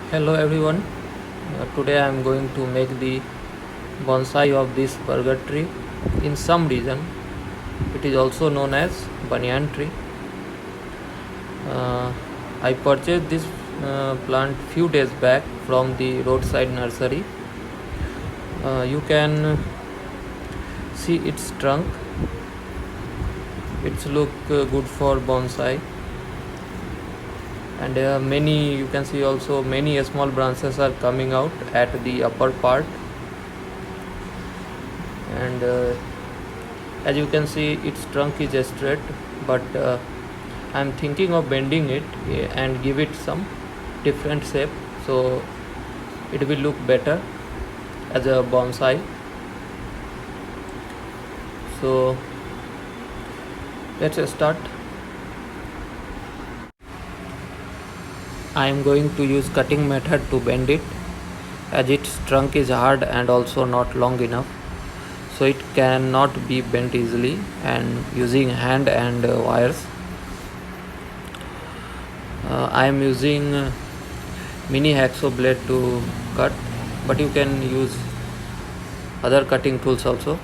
Hello everyone. Today I am going to make the bonsai of this burger tree. In some region, it is also known as banyan tree. Uh, I purchased this plant few days back from the roadside nursery. You can see its trunk. It's look good for bonsai, and many you can see also many small branches are coming out at the upper part, and as you can see its trunk is straight, but I'm thinking of bending it and give it some different shape, so it will look better as a bonsai. So let's start. I am going to use cutting method to bend it, as its trunk is hard and also not long enough, so it cannot be bent easily, and using hand and wires. I am using mini hacksaw blade to cut, but you can use other cutting tools also.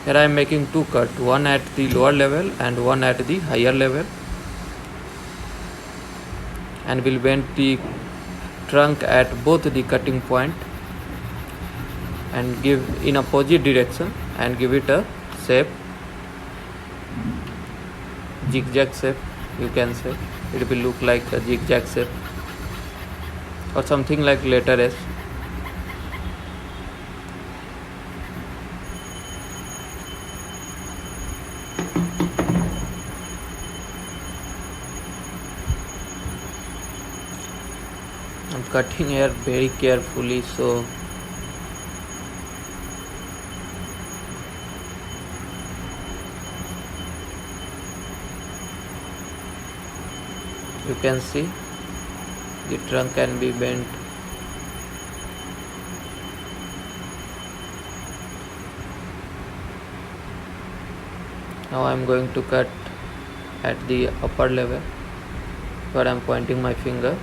Here I am making two cuts, one at the lower level and one at the higher level, and will bend the trunk at both the cutting point and give in opposite direction and give it a shape, zigzag shape, you can say. It will look like a zigzag shape or something like letter S. I'm cutting here very carefully, so you can see the trunk can be bent. Now I am going to cut at the upper level where I am pointing my finger.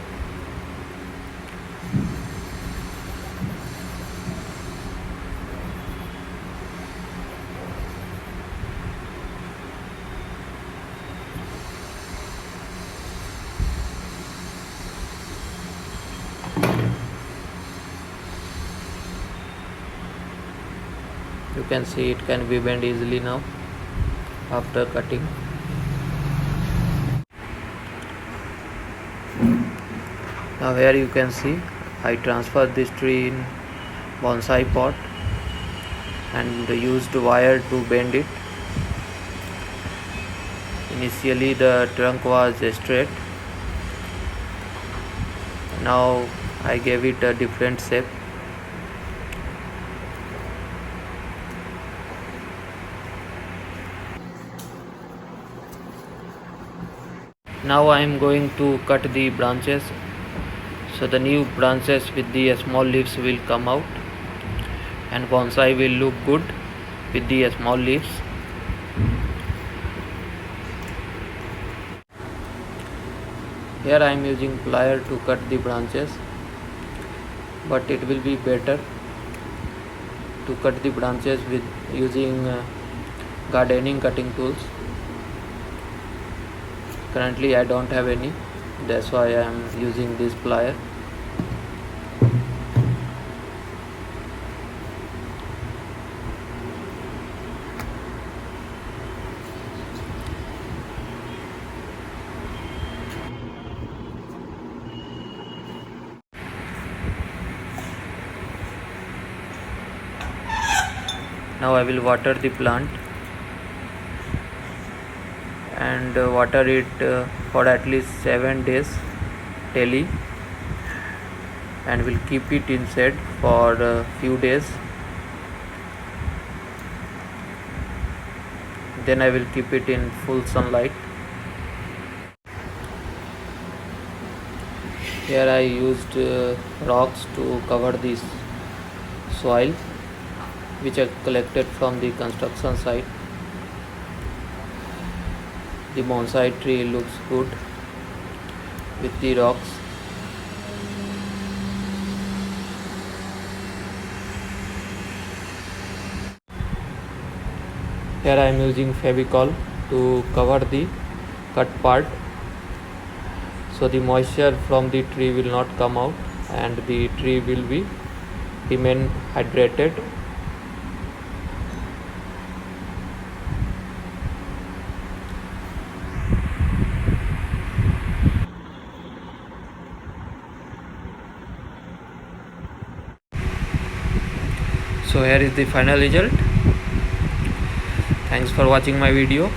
You can see it can be bent easily now after cutting. Now here you can see I transferred this tree in bonsai pot and used wire to bend it. Initially the trunk was straight. Now I gave it a different shape. Now I am going to cut the branches, so the new branches with the small leaves will come out and bonsai will look good with the small leaves. Here I am using plier to cut the branches, but it will be better to cut the branches with using gardening cutting tools. Currently I don't have any, that's why I am using this plier. Now I will water the plant and water it for at least 7 days daily, and will keep it in shade for a few days. Then I will keep it in full sunlight. Here I used rocks to cover this soil which I collected from the construction site. The bonsai tree looks good with the rocks. Here I am using Fevicol to cover the cut part, so the moisture from the tree will not come out and the tree will be remain hydrated. So here is the final result. Thanks for watching my video.